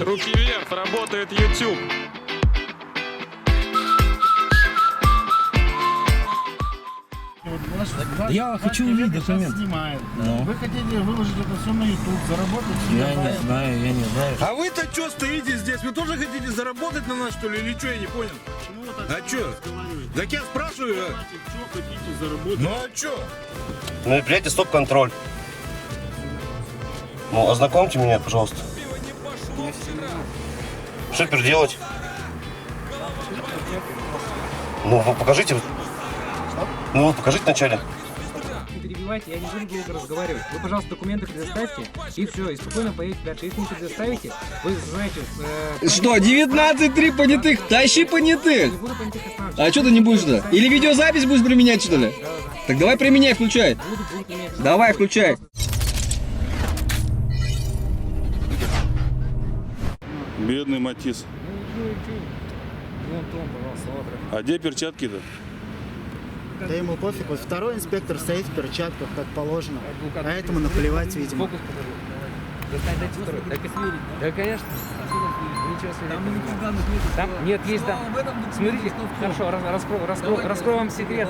Руки вверх, работает YouTube. Я хочу увидеть документ. Ну. Вы хотите выложить это все на YouTube, заработать себе? Я не знаю. А вы-то что стоите здесь? Вы тоже хотите заработать на нас, что ли, или что, я не понял? Ну, вот А чё? Так я спрашиваю, что хотите заработать? ну а чё? На мероприятии стоп-контроль. Ну, ознакомьте меня, пожалуйста. Что теперь делать? Ну, вы покажите. Ну, вы покажите вначале. Не перебивайте, я не буду долго разговаривать. Вы, пожалуйста, документы предоставьте, и все, и спокойно поедете дальше. Если не предоставите, вы знаете... Что, 19-3 понятых? Тащи понятых! Не буду понятых останавливать. А что ты не будешь-то? Или видеозапись будешь применять, что ли? Так давай применяй, включай. Буду применять. Давай, включай. Бедный Матис. Вон том, пожалуйста, лавра. А где перчатки-то? Да ему пофиг, вот второй инспектор стоит в перчатках, как положено. А этому наплевать, видимо. Фокус покажи. Достань, дайте второй. Так и сверить. Да, конечно. Ничего сверить. Там никаких данных нет. Там нет, есть да. Смотрите, хорошо, раскрою вам секрет.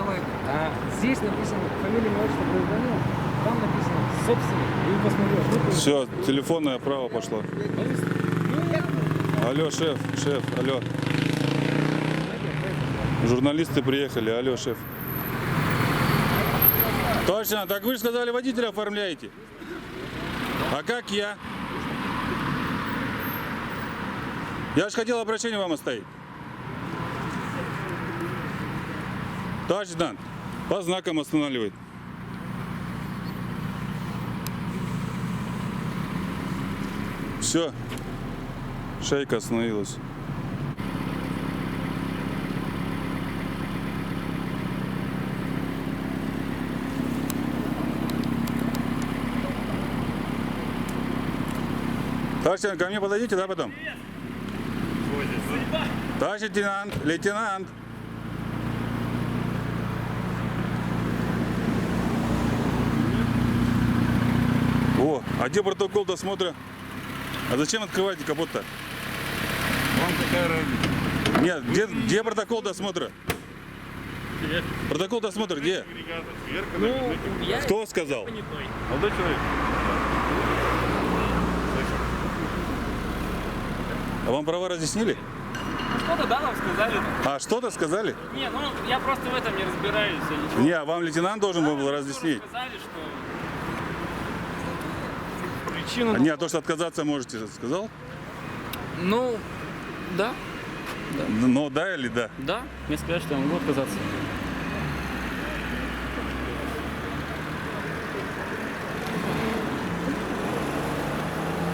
Здесь написано фамилия, имя, отчество, гражданина. Там написано собственник. И посмотрел. Все, телефонное право пошло. Алло, шеф, алло. Журналисты приехали, алло, шеф. Точно, так вы же сказали, водителя оформляете. А как я? Я же хотел обращение вам оставить. Товарищ лейтенант, по знакам останавливает. Все, шейка остановилась. Товарищ лейтенант, ко мне подойдите, да, потом? Товарищ лейтенант. О, а где протокол досмотра? А зачем открываете капот-то? Вам какая разница? Нет, где протокол досмотра? Протокол досмотра где? Кто сказал? Молодой человек. А вам права разъяснили? Что-то, да, нам сказали. А, что-то сказали? Не, ну, я просто в этом не разбираюсь, я ничего. Не, а вам лейтенант должен был разъяснить. Сказали, что причину... А не, а то, что отказаться можете, сказал? Ну, да, Ну, да или да? да, мне сказали, что я могу отказаться.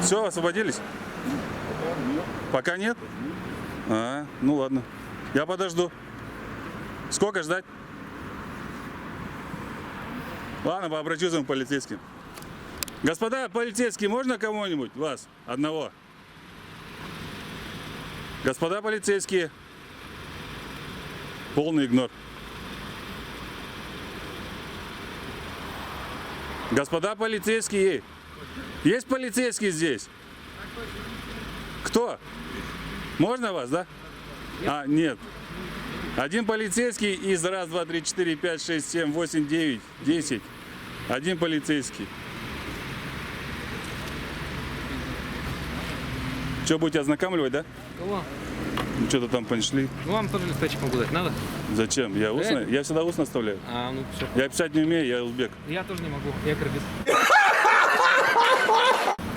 Все, освободились? Пока нет? А, ну ладно. Я подожду. Сколько ждать? Ладно, обращусь к полицейским. Господа полицейские, можно кого-нибудь? Вас, одного? Господа полицейские. Полный игнор. Господа полицейские. Есть полицейские здесь? Кто? Можно вас, да? А, нет. Один полицейский из раз, два, три, четыре, пять, шесть, семь, восемь, девять, 10. Один полицейский. Что, будете ознакомливать, да? Кого? Ну, что-то там понесли. Ну, вам тоже листочек могу дать, надо? Зачем? Я устно? Я всегда устно оставляю. А, ну все. Я писать не умею, я узбек. Я тоже не могу, я кыргыз.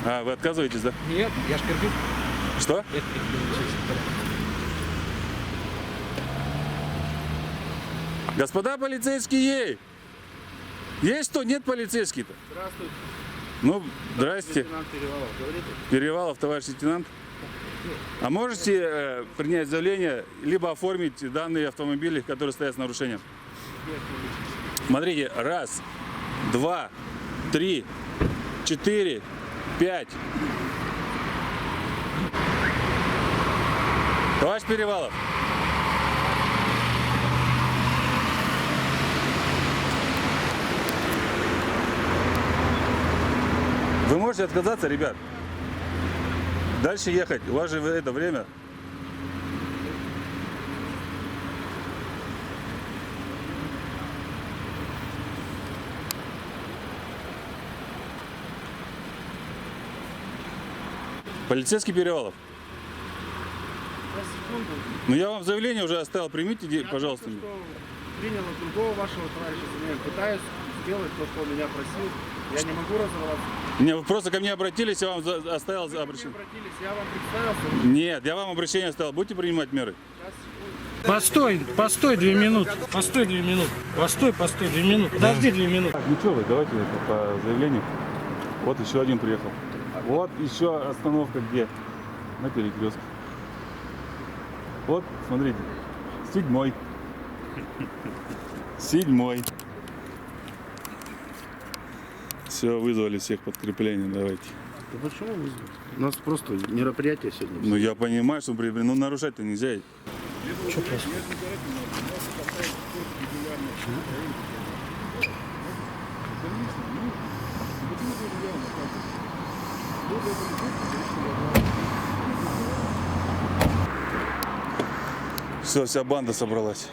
А, вы отказываетесь, да? Нет, я ж кыргыз. Что? Я кыргыз. Господа полицейские! Есть кто? Нет полицейских-то? Здравствуйте. Ну, здрасте. Лейтенант Перевалов, говорите? Перевалов, товарищ лейтенант. А можете принять заявление, либо оформить данные автомобиля, которые стоят с нарушением? Смотрите, раз, два, три, 4, 5. Товарищ Перевалов. Вы можете отказаться, ребят? Дальше ехать. У вас же это время. Полицейский Перевалов. Ну я вам заявление уже оставил, примите, пожалуйста. Принял от другого вашего товарища заявление. Пытаюсь сделать то, что он меня просил. Я не могу разорваться. Не, вы просто ко мне обратились, я вам оставил Вы обращение. обратились, я вам представился. Нет, я вам обращение оставил. Будете принимать меры? Постой, 2 минуты. Постой 2 минуты. Постой 2 минуты. Подожди 2 минуты. Ну что вы, давайте по заявлению. Вот еще один приехал. Вот еще остановка где? На перекрестке. Вот, смотрите. 7-й. 7-й. Все, вызвали всех подкреплением, давайте. Да почему вы? У нас просто мероприятие сегодня. Ну я понимаю, что ну нарушать-то нельзя. Что происходит? Все, вся банда собралась.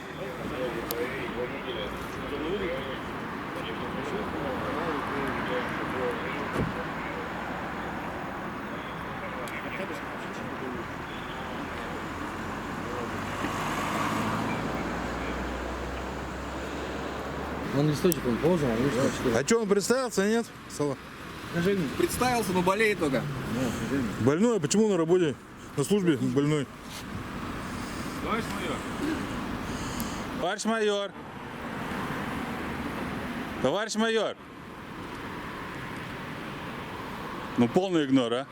Он листочек он положил, он листочек. А что, он представился, нет? Представился, но болеет только. Больной? А почему на работе? На службе больной? Товарищ майор. Товарищ майор. Товарищ майор. Ну полный игнор, а?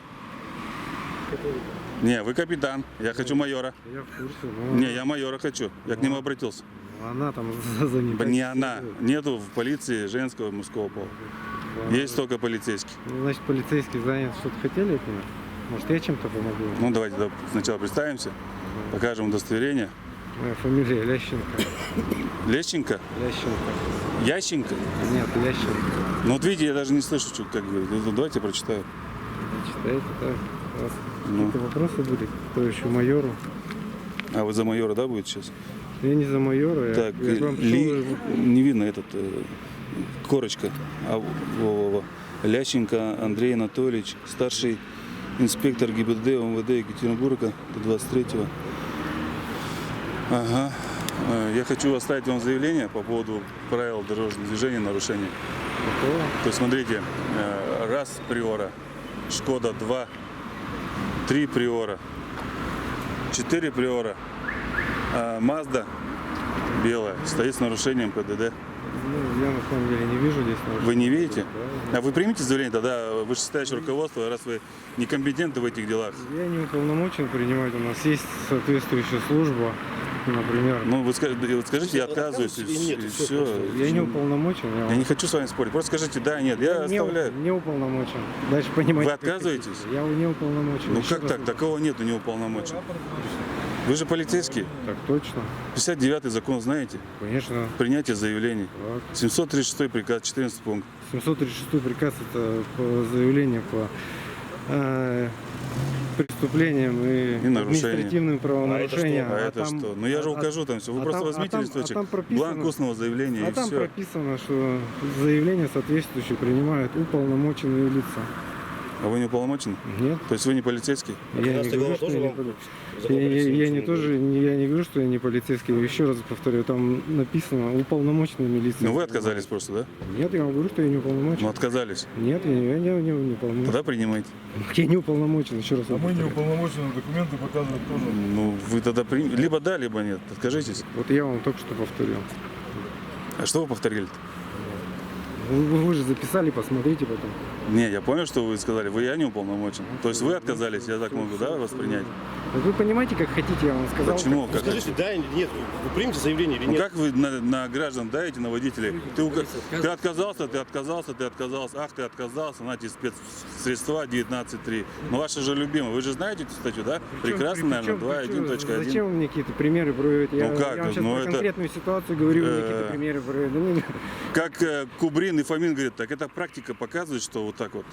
Не, вы капитан. Я хочу майора. Я в курсе, Не, я майора хочу. Я к нему обратился. она там за ним. Не она. Нету в полиции женского и мужского пола. Есть только полицейский. Ну, значит, полицейский занят. Что-то хотели от меня? Может, я чем-то помогу? Ну давайте сначала представимся, покажем удостоверение. Моя фамилия Лященко. Лещенко? Лященко. Ященко? Нет, Лященко. Ну вот видите, я даже не слышу, что как говорит. Ну, давайте прочитаю. Читаете, так? У вас Ну. какие-то вопросы были к товарищу майору? А вы за майора, да, будете сейчас? Я не за майора. Так, я к вам пришел, не видно этот, корочка. Лященко Андрей Анатольевич, старший инспектор ГИБДД МВД Екатеринбурга до 23-го. Ага. Я хочу оставить вам заявление по поводу правил дорожного движения, нарушений. Какого? То есть смотрите, раз Приора, Шкода 2, 3 Приора, 4 Приора, Мазда белая стоит с нарушением ПДД. Ну, я на самом деле не вижу здесь. Вы не видите? Да. А вы примите заявление тогда вышестоящее руководство, раз вы некомпетентны в этих делах. Я не уполномочен принимать. У нас есть соответствующая служба, например. Ну, вы скажите, я отказываюсь, и все. Я не уполномочен. Я не хочу с вами спорить. Просто скажите, да, нет, я оставляю. Не уполномочен. Дальше понимаете. Вы отказываетесь? как хотите. Я не уполномочен. Ну Еще как раз так? Такого нету, не уполномочен. Вы же полицейский. Так точно. 59-й закон знаете? Конечно. Принятие заявлений. Так. 736 приказ, 14 пункт. 736 приказ это по заявлению по преступлениям и нарушениям. административным правонарушениям. А это что? Ну я же укажу там все. Вы просто возьмите листочек, бланк устного заявления А и там все. прописано, что заявление соответствующее принимают уполномоченные лица. А вы не уполномочены? Нет. То есть вы не полицейский? Я не говорю, что я не говорю, что я не полицейский. Еще раз повторю, там написано уполномоченными лицами. Ну вы отказались просто, да? Нет, я вам говорю, что я не уполномочен. Ну отказались. Нет, я не уполномочен. Тогда принимайте. Я не уполномочен, еще раз. А мы не уполномочены, документы показывают тоже. Ну вы тогда либо да, либо нет. Откажитесь. Вот я вам только что повторил. А что вы повторили-то? Вы же записали, посмотрите потом. Не, я понял, что вы сказали. Я не уполномочен. То есть вы отказались, я так могу, да, воспринять? Вот вы понимаете, как хотите, я вам сказал. Почему? Как? Скажите, да или нет? Вы примете заявление или Ну нет? как вы на граждан давите, на водителей? Ты отказался, ты отказался, ты отказался. Ах, ты отказался, на тебе спецсредства 19.3. Ну ваши же любимые. Вы же знаете эту статью, да? Прекрасно, наверное, 2.1.1. Зачем вы мне какие-то примеры приводите? Ну как? Я вам сейчас Ну про это- конкретную ситуацию говорю, вы мне какие-то примеры приводите. Как Кубрин и Фомин говорят, так эта практика показывает, что вот так вот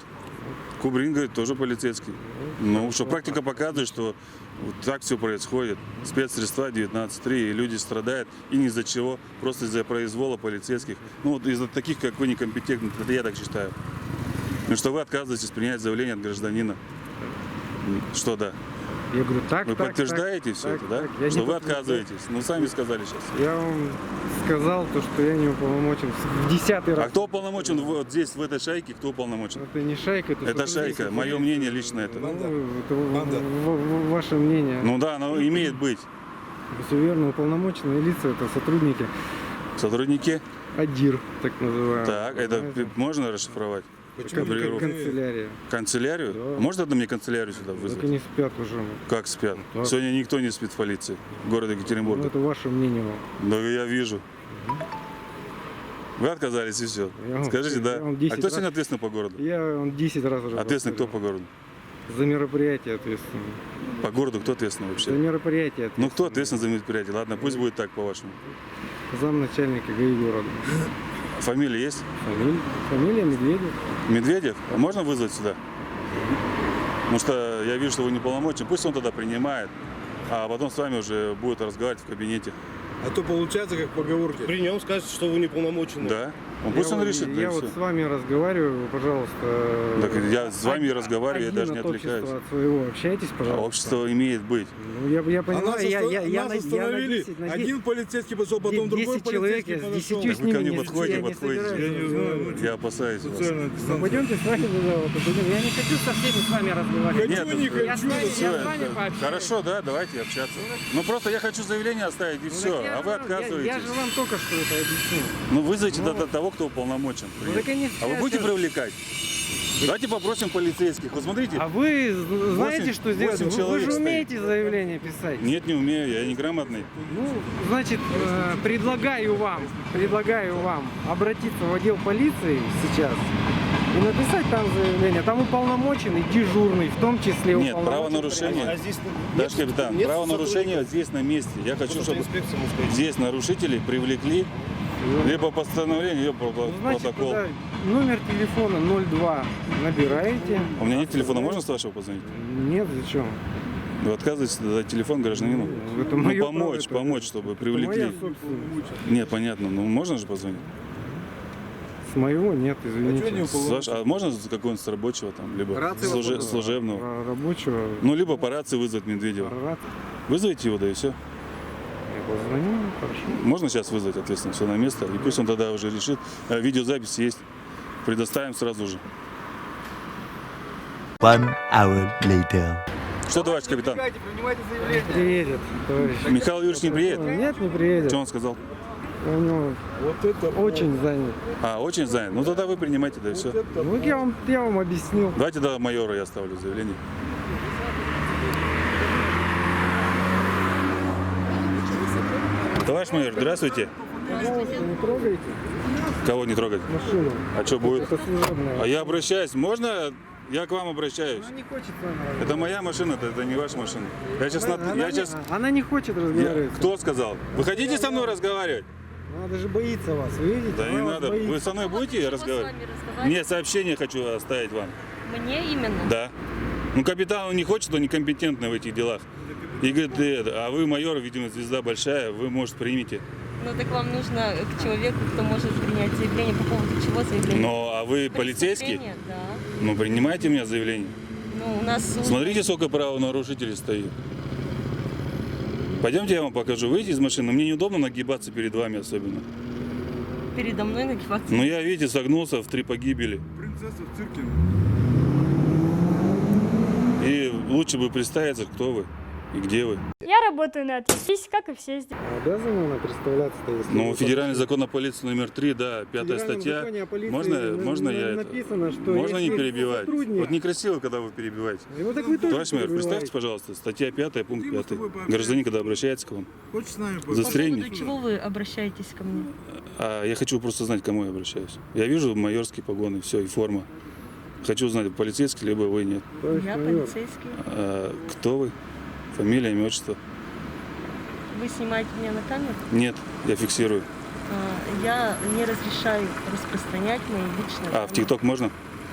Кубрин, говорит, тоже полицейский. Ну, что практика показывает, что вот так все происходит. Спецсредства 19.3, и люди страдают, и ни из-за чего, просто из-за произвола полицейских. Ну, вот из-за таких, как вы, некомпетентных, это я так считаю. Ну, что вы отказываетесь принять заявление от гражданина. Что да? Я говорю, так, Вы так, подтверждаете так, все так, это, да? так. Я Что не вы подтверждаю. отказываетесь? Ну, сами сказали сейчас. Я вам сказал то, что я не уполномочен в 10-й раз. А кто уполномочен вот здесь, в этой шайке, кто уполномочен? Это не шайка, это Это сотрудники. шайка, мое мнение лично это. Ну, это ваше мнение. Ну да, оно имеет быть. Все верно, уполномоченные лица это сотрудники Сотрудники? АДИР, так называемые. Так, это Понимаете? можно расшифровать? Аббревиатуру. Канцелярия. Канцелярию? Да. Можно это мне канцелярию сюда Так вызвать? они спят уже. Как спят? Так. Сегодня никто не спит в полиции города Ну, Екатеринбурга. это ваше мнение. Да я вижу. Вы отказались и все. Я вам- Скажите, я да. вам А 10 кто раз- сегодня ответственный по городу? Я вам 10 раз уже Ответственный кто повторил. по городу? За мероприятие ответственный. По городу кто ответственный За вообще? мероприятие Ну кто ответственный за мероприятие? Ладно, пусть будет так по-вашему. Замначальника ГАИ города. Фамилия есть? Фамилия Медведев. Медведев? А можно вызвать сюда? Потому что я вижу, что вы не полномочен. Пусть он тогда принимает, а потом с вами уже будет разговаривать в кабинете. А то получается как поговорки. При нем скажете, что вы не полномоченны. Да? Пусть он решит, да Я и вот все. с вами разговариваю, пожалуйста. Так я с вами разговариваю, я один даже не от отвлекаюсь. общества, от своего общайтесь, А пожалуйста. общество имеет быть. Ну, я А понимаю, нас, я нас остановили. 10, на 10, Один полицейский пошел, потом другой 10 человек, полицейский я с подошел. 10 Так с вы ними ко мне не- подходите, я не подходите. собираюсь Я не знаю. Я опасаюсь вас. Социальная Ну, дистанция. пойдемте с вами туда, вот, пойдем. Я не хочу со всеми с вами разговаривать. Нет, Хочу, не хочу. Я с вами пообщаюсь. Хорошо, да, давайте общаться. Ну просто я хочу заявление оставить и Ну, все, так я а вы же- отказываетесь. Я же вам только что это объяснил. Ну вызовите Ну, тогда того, кто уполномочен. Ну, так они А вы все- будете привлекать? Давайте попросим полицейских. Вот смотрите. А вы знаете, Восемь- что сделать? 8 Вы человек же стоит. умеете заявление писать. Нет, не умею, я неграмотный. Ну, значит, предлагаю вам обратиться в отдел полиции сейчас и написать там заявление. Там уполномоченный, дежурный, в том числе Нет, уполномоченный. правонарушение. А здесь Даже капитан, нет правонарушение здесь на месте. Я хочу, чтобы инспекция, можно сказать. здесь нарушителей привлекли, либо постановление, либо Ну, значит, протокол. тогда номер телефона 02 набираете. У меня нет телефона, можно с вашего позвонить? Нет, зачем? Вы отказываетесь дать телефон гражданину? Это Ну, моё помочь, право, помочь, чтобы это привлекли. моя собственность. Нет, понятно, ну можно же позвонить? С моего нет, извините. А можно с какого-нибудь с рабочего там, либо служебного? Рабочего. Ну, либо по рации вызвать Медведева. Вызовите его, да и все. Я позвоню, хорошо. Можно сейчас вызвать, ответственно, все на место, и пусть он тогда уже решит. Видеозапись есть, предоставим сразу же. 1 hour later. Что, товарищ капитан? Приедет, товарищ. Михаил Юрьевич не приедет? Нет, не приедет. Что он сказал? У него очень занят. А, очень занят. Ну тогда вы принимайте, да и все. Ну, я вам объяснил. Давайте тогда майора я оставлю заявление. Товарищ майор, здравствуйте. Пожалуйста, не трогайте Кого не трогать? машину. А что будет? Это служебная. А я обращаюсь, можно? Я к вам обращаюсь. Она не хочет с вами разговаривать. Это моя машина, это не ваша машина. Я сейчас... Она не хочет разговаривать. Кто сказал? Вы хотите со мной разговаривать? Она даже боится вас, вы видите? Да не Она вас надо. боится. Вы со мной будете разговаривать? Нет, сообщение хочу оставить вам. Мне именно? Да. Ну, капитан он не хочет, он некомпетентный в этих делах. И говорит, а вы майор, видимо, звезда большая, вы, может, примите. Ну так вам нужно к человеку, кто может принять заявление по поводу чего заявление? Ну, а вы полицейский? Преступление? Да. Ну, принимайте у меня заявление. Ну, у нас суд. Смотрите, сколько правонарушителей стоит. Пойдемте, я вам покажу. Выйдите из машины. Мне неудобно нагибаться перед вами особенно. Передо мной нагибаться. Ну, я, видите, согнулся в 3 погибели. Принцесса в цирке. И лучше бы представиться, кто вы и где вы. Я работаю на ответственность, как и все здесь. Обязана она представляться-то, если... Ну, вы федеральный закон о полиции номер 3, да, В 5 Федеральном статья. законе о полиции Можно я это? написано, что Можно не если перебивать? сотрудник- Вот некрасиво, когда вы перебиваете. Ну, так вы тоже Товарищ майор, перебиваете. представьте, пожалуйста, статья 5, пункт Дима, с 5. тобой пообщаемся. Гражданин, когда обращается к вам, Хочешь с нами За По застрельник. поводу чего вы обращаетесь ко мне? А я хочу просто знать, к кому я обращаюсь. Я вижу майорские погоны, все, и форма. Хочу узнать, полицейский, либо вы нет. Товарищ Я майор, полицейский. А, кто вы? Фамилия, имя, отчество? Вы снимаете меня на камеру? Нет, я фиксирую. Я не разрешаю распространять мои личные А, в ТикТок можно?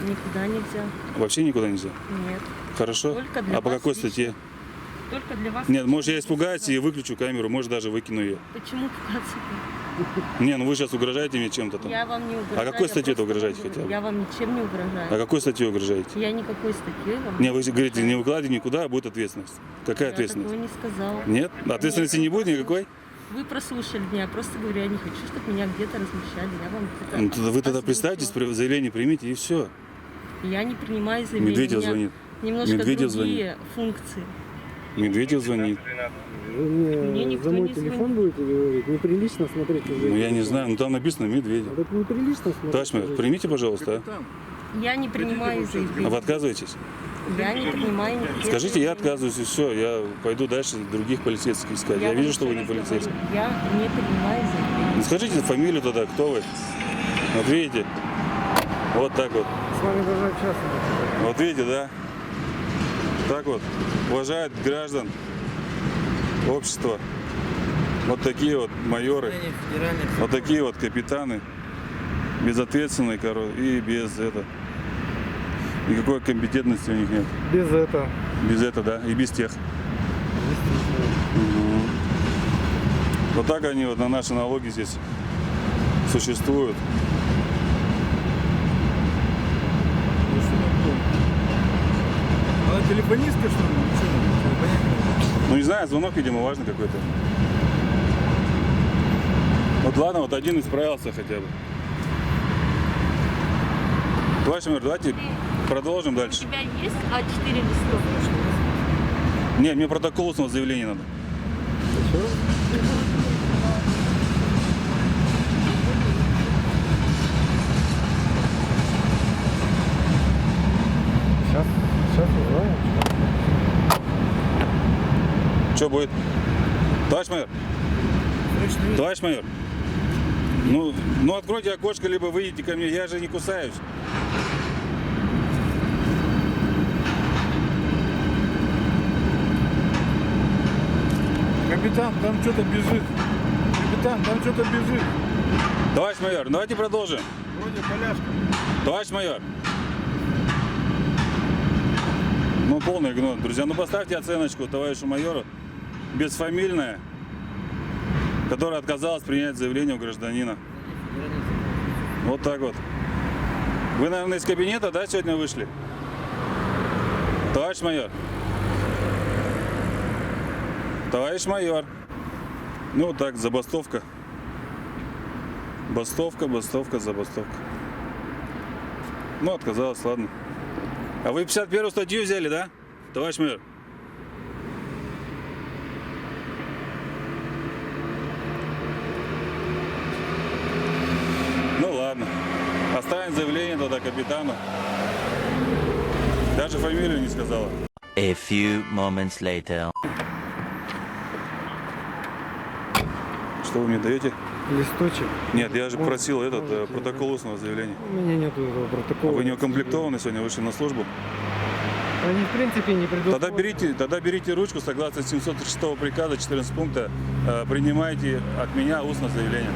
Никуда нельзя. Вообще никуда нельзя? Нет. Хорошо. Только для А по вас какой лично. статье? Только для вас. Нет, может я испугаюсь и выключу камеру, может даже выкину ее. Почему пугаться-то? Не, ну вы сейчас угрожаете мне чем-то там. Я вам не угрожаю. А какой я статьей-то просто угрожаете говорю. хотя бы? Я вам ничем не угрожаю. А какой статьей угрожаете? Я никакой статьей вам Не, вы говорите, не выкладывайте никуда, а будет ответственность. Какая Я ответственность? такого не сказала. Нет? Ответственности не будет никакой? Вы прослушали меня, я просто говорю, я не хочу, чтобы меня где-то размещали. Я вам это Ну, тогда вы тогда озвучила. представьтесь, заявление примите и все. Я не принимаю заявления. Медведев У меня звонит. Немножко Медведев другие функции. Медведев звонит. Вы Мне мне никто за мой не телефон звонит. будете говорить? Неприлично смотреть на Ну я не знаю, ну там написано Медведев. Это неприлично смотреть. Товарищ майор, примите, пожалуйста, а? Я не принимаю А заявления. вы отказываетесь? Я не принимаю никаких Скажите, я заявлений. отказываюсь, и все, я пойду дальше других полицейских искать. Я вам вижу, что вы еще не раз полицейский. говорю, Я не принимаю заявления. Ну скажите фамилию тогда, кто вы? Вот видите? Вот так вот. С вами должна общаться. Вот видите, да? Так вот. Уважают граждан, общество. Вот такие вот майоры. Вот такие вот капитаны. Безответственные, и без этого. Никакой компетентности у них нет. Без этого. Без этого, да, и без тех. Мгм. Вот так они вот на наши налоги здесь существуют. Она телефонистка, что ли? Ну не знаю, звонок, видимо, важный какой-то. Вот ладно, вот один исправился хотя бы. Товарищ майор, давайте продолжим У дальше. тебя есть А4 листов? Не, мне протокол устного заявления надо. Сейчас узнаем. Что будет? Товарищ майор? Товарищ майор? Ну откройте окошко, либо выйдите ко мне, я же не кусаюсь. Капитан, там что-то бежит. Капитан, там что-то бежит. Товарищ майор, давайте продолжим. Вроде поляшка. Товарищ майор. Ну, полный гнот, друзья. Ну, поставьте оценочку товарищу майору. Безфамильная, которая отказалась принять заявление у гражданина. Вот так вот. Вы, наверное, из кабинета, да, сегодня вышли? Товарищ майор. Товарищ майор. Ну, вот так, забастовка. Бастовка, забастовка. Ну, отказалась, ладно. А вы 51-ю статью взяли, да, товарищ майор? Ну, ладно. Оставим заявление тогда капитану. Даже фамилию не сказала. A few moments later. Что вы мне даете? Листочек. Нет, я же Вот, просил этот можете, протокол устного заявления. У меня нет этого А протокола. вы не укомплектованы сегодня, вышли на службу? Они, в принципе, не придут. Тогда берите ручку, согласно 706 приказа, 14 пункта, принимайте от меня устное заявление.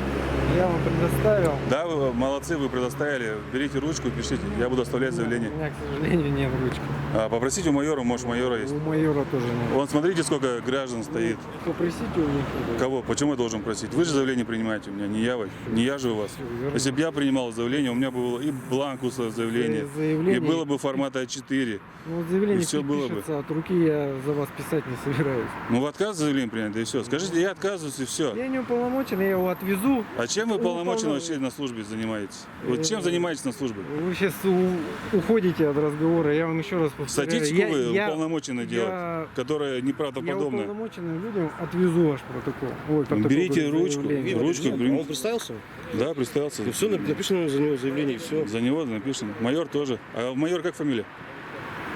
Я вам предоставил. Да, вы молодцы, вы предоставили. Берите ручку и пишите, я буду оставлять У заявление. меня, к сожалению, нет ручки. Попросите у майора, может, майора есть. У майора тоже нет. Вон, смотрите, сколько граждан стоит. Попросите у них. Кого? Почему я должен просить? Вы же заявление принимаете у меня, не я, не я же у вас. Если бы я принимал заявление, у меня было и бланк устного заявления, и было бы формата А4. Ну, вот заявление И всё было бы. пишется, от руки я за вас писать не собираюсь. Ну, вы отказываетесь заявление принять, да и все. Скажите, я отказываюсь, и все. Я не уполномочен, я его отвезу. А чем вы полномоченно Уполно- вообще на службе занимаетесь? Вот чем занимаетесь на службе? Вы сейчас уходите от разговора, я вам еще раз повторяю. Статистику вы я уполномочены делать, которая Я неправдоподобная. уполномоченным людям отвезу ваш протокол. Ой, протокол, Берите говорю, ручку, заявление. ручку. Он представился? Да, представился. Ну все, напишем за него заявление и все. За него напишем. Майор тоже. А майор как фамилия?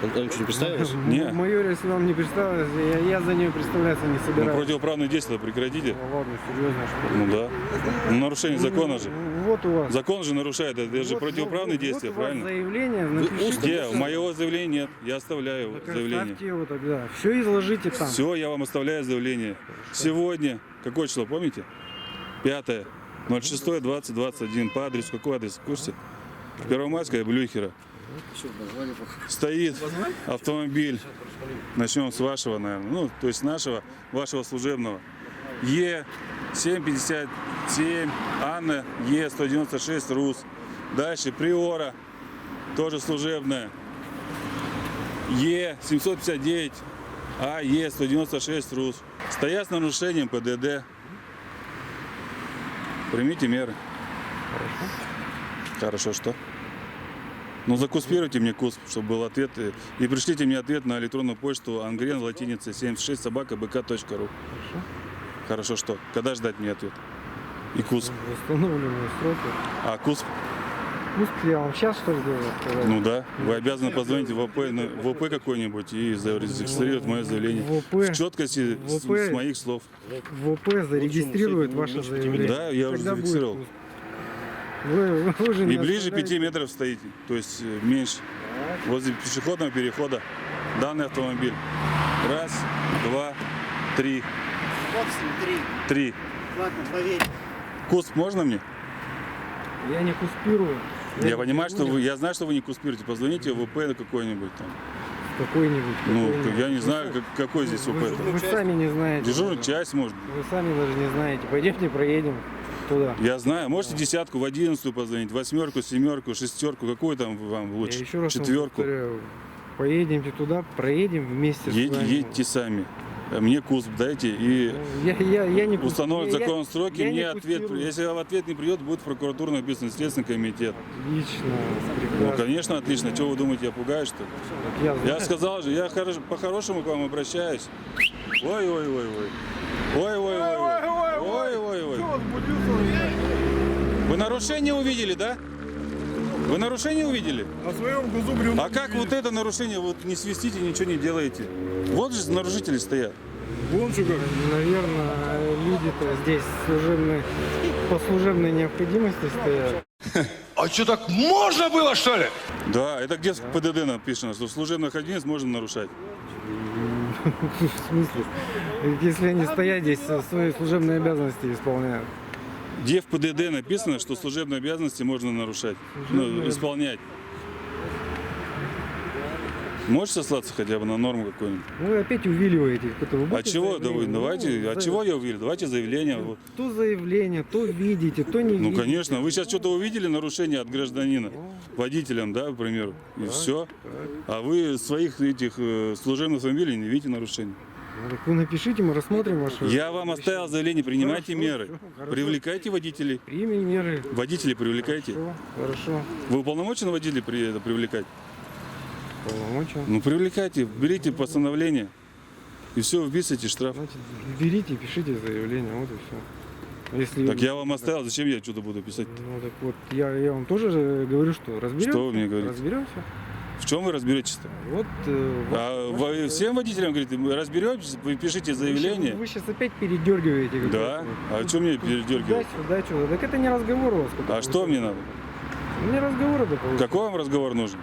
Он что, не представился? Не. Майор, если вам не представилось, я за нее представляться не Ну, собираюсь. противоправные действия прекратите. Ладно, серьезно, что ли? Ну да. Ну, нарушение закона же. Вот у вас. Закон же нарушает, это же Вот- противоправные вот действия, у вас правильно? заявление, напишите. Где? У моего заявления нет. Я оставляю Так заявление. оставьте его тогда. Все изложите там. Все, я вам оставляю заявление. Сегодня, какое число, помните? 5.06.2021. По адресу, какой адрес, в курсе? Первомайская, Блюхера. Стоит автомобиль, начнем с вашего, наверное, ну, то есть нашего, вашего служебного. Е757, Анна, Е196, РУС. Дальше Приора, тоже служебная. Е759, А, Е196, РУС. Стоят с нарушением ПДД. Примите меры. Хорошо, что? Ну, закуспируйте мне кусп, чтобы был ответ. И пришлите мне ответ на электронную почту ангрен латиница 76@bk.ru. Хорошо, что? Когда ждать мне ответ? И кусп. Восстановленные сроки. А кусп? Кусп я вам сейчас что ли должен сказать? Ну да. Вы обязаны позвонить в ВП какой-нибудь и зарегистрировать мое заявление. В четкости с моих слов. ВП зарегистрирует ваше заявление. Да, я уже Когда будет зарегистрировал. кусп? Вы уже И не ближе оставляете. 5 метров стоите, то есть меньше. Возле пешеходного перехода данный автомобиль. Раз, два, три. Три. Ладно, поверь. Кусп можно мне? Я не куспирую. Я понимаю, что вы, я знаю, что вы не куспируете. Позвоните в ВП какой-нибудь там. Какой-нибудь. Ну, какой-нибудь. я не знаю, какой здесь ВП. Вы сами не знаете. Дежурную часть, может. Вы сами даже не знаете. Пойдемте проедем туда. Я знаю. Можете десятку, в 11 позвонить, восьмерку, семерку, шестерку. Какую там вам Я лучше? еще раз вам Четверку. повторяю, поедемте туда, проедем вместе с вами. Едьте сами. Мне кусп дайте и Я не кус- установят я- закон сроки. я не Мне ответ. кустирую. Если в ответ не придет, будет в прокуратуру написан Следственный комитет. Отлично, Ну, прекрасно. конечно, отлично. Что вы думаете, я пугаю, что ли? Я Я сказал же, я по-хорошему к вам обращаюсь. Ой-ой-ой-ой. Ой-ой-ой-ой. Ой-ой-ой. Вы нарушение увидели, да? Вы нарушение увидели? На своем глазу бревно. А как вот это нарушение? Вот не свистите, ничего не делаете. Вот же нарушители стоят. Вон что как. Наверное, люди-то здесь по служебной необходимости стоят. А что, так можно было, что ли? Да, это где в ПДД написано, что служебную необходимость можно нарушать. В смысле? Если они стоят здесь, свои служебные обязанности исполняют. Где в ПДД написано, что служебные обязанности можно нарушать, ну, исполнять. Можешь сослаться хотя бы на норму какую-нибудь? Вы опять увиливаете. Вы А будете чего? заявление? Давайте, от чего я увидел? Давайте заявление. Вот. То заявление, то видите, то не Ну, видите. конечно. Вы сейчас что-то увидели, нарушение от гражданина, водителям, да, к примеру, и все. А вы своих этих служебных автомобилей не видите нарушений. Ну, так вы напишите, мы рассмотрим ваше... Я вам оставил заявление, принимайте Хорошо, меры. всё, хорошо. Привлекайте водителей. Примем меры. Водителей привлекайте. Хорошо. Вы уполномочены водителей привлекать? Полномочия. Ну, привлекайте, берите постановление. И все, вписывайте штраф. Значит, берите, пишите заявление, вот и все. Если... Так я вам оставил, зачем я что-то буду писать? Ну так вот, я вам тоже же говорю, что разберемся. Что вы мне говорите? Разберемся. В чем вы разберетесь-то? Вот. А вы всем водителям говорите, мы разберемся, вы пишите заявление? Вы сейчас опять передергиваете. Да. А что мне передергивать? Сюда, сюда. Так это не разговор у вас. А что мне надо? Мне разговор это получится. Какой вам разговор нужен?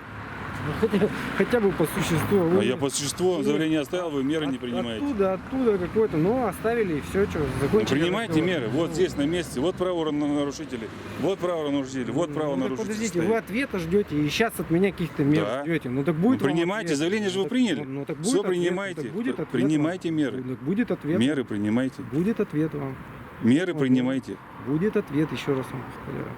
Хотя бы по существу. А я по существу заявление оставил, вы меры не принимаете. Оттуда какой-то, ну оставили и все, что, Ну, закончили. принимайте разговор. меры, вот здесь на месте, вот правонарушители, вот правонарушители, вот Ну, так правонарушители. подождите, стоят. вы ответа ждете и сейчас от меня каких-то мер Да. ждете. Ну так Ну, будет вам принимайте, ответ. заявление же вы так- приняли. Ну, так будет Все ответ, принимайте, так будет ответ принимайте вам. меры. Так будет ответ. Меры принимайте. Будет ответ вам. Меры принимайте. Будет ответ, еще раз вам повторяю.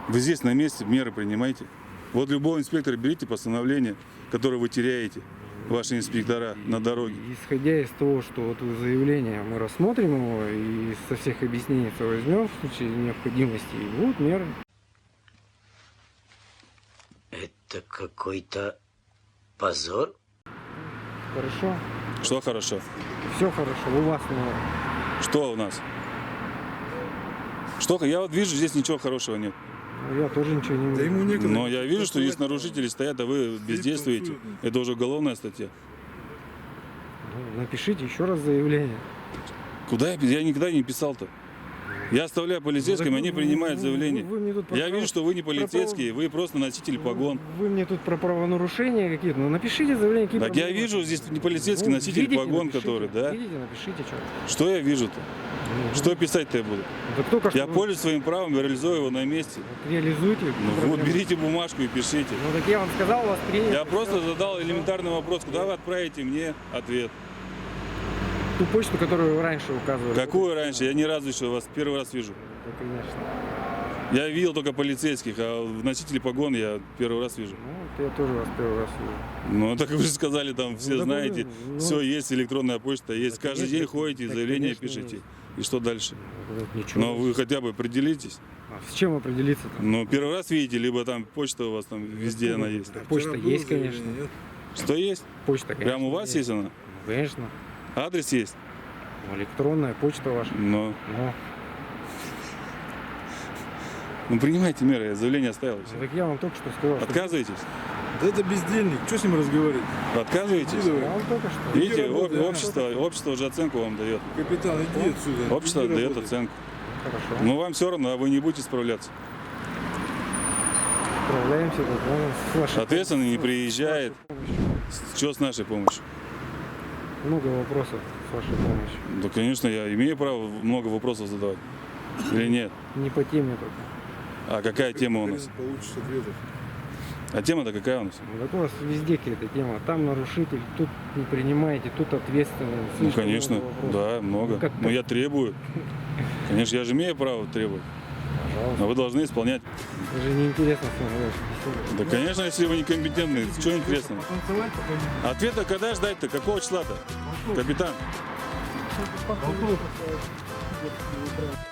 Вы здесь на месте, меры принимайте. Вот любого инспектора берите постановление, которое вы теряете, ваши инспектора на дороге. Исходя из того, что вот заявление, мы рассмотрим его и со всех объяснений возьмем в случае необходимости, и будут меры. Это какой-то позор? Хорошо? Что хорошо? Все хорошо, у вас но Что у нас? Что? Я вот вижу, здесь ничего хорошего нет. я тоже ничего не Да ему некогда. Но я вижу, что здесь нарушители стоят, а вы бездействуете. Это уже уголовная статья. Напишите еще раз заявление. Куда я никогда не писал-то? Я оставляю полицейским, они принимают заявление. вы мне тут про Я право- вижу, что вы не про полицейские, вы просто носитель погон. Вы мне тут про правонарушения какие-то, ну напишите заявление, какие Так я проблемы. вижу, здесь не полицейский Ну, носитель видите, погон, напишите. который, да? Видите, напишите, что. Что я вижу-то? Что писать-то я буду? Так только Я что пользуюсь своим правом, я реализую его на месте. реализуйте. Ну вот, берите бумажку и пишите. Ну так я вам сказал, у вас принято. Я просто задал элементарный вопрос, куда вы отправите мне ответ. Ту почту, которую вы раньше указывали. Какую раньше? Я ни разу еще вас первый раз вижу. Да, конечно. Я видел только полицейских, а носителей погон я первый раз вижу. Ну, вот я тоже вас первый раз вижу. Ну, так вы же сказали, там все да, знаете, ну, все есть, электронная почта есть. да, Каждый конечно, день ходите, да, заявление конечно, пишете. есть. И что дальше? Вот ничего. Но вы хотя бы определитесь. А с чем определиться-то? Ну, первый раз видите, либо там почта у вас там везде она есть. Почта есть, конечно. Что есть? Почта, конечно. Прямо у вас есть она? Ну, конечно. Адрес есть? Ну, электронная почта ваша. Но. Ну, Ну, принимайте меры, я заявление оставил. всё. ну, так я вам только что сказал, что... Отказываетесь? Да это бездельник, что с ним разговаривать? Отказываетесь? Иди, Я вам только что... Видите, работай, а? общество уже оценку вам дает. Капитан, иди отсюда. Общество Иди дает работай. оценку. Хорошо. Но вам все равно, а вы не будете справляться. Справляемся тут, с вашей Соответственно, не помощью. приезжает. Что с нашей помощью? Много вопросов с вашей помощью. Да, конечно, я имею право много вопросов задавать. Или нет? Не по теме только. А какая тема у нас? Получишь ответов. А тема-то какая у нас? Ну, так у вас везде какая-то тема. Там нарушитель, тут не принимаете, тут ответственный. Ну, Слишком конечно, много вопросов. да, много. Ну, как- Но я требую. Конечно, я же имею право требовать. Пожалуйста. Но вы должны исполнять. Это же неинтересно с вами беседовать. Да, конечно, если вы некомпетентны, что интересного? Танцевать пока Ответа когда ждать-то? Какого числа-то? Капитан. не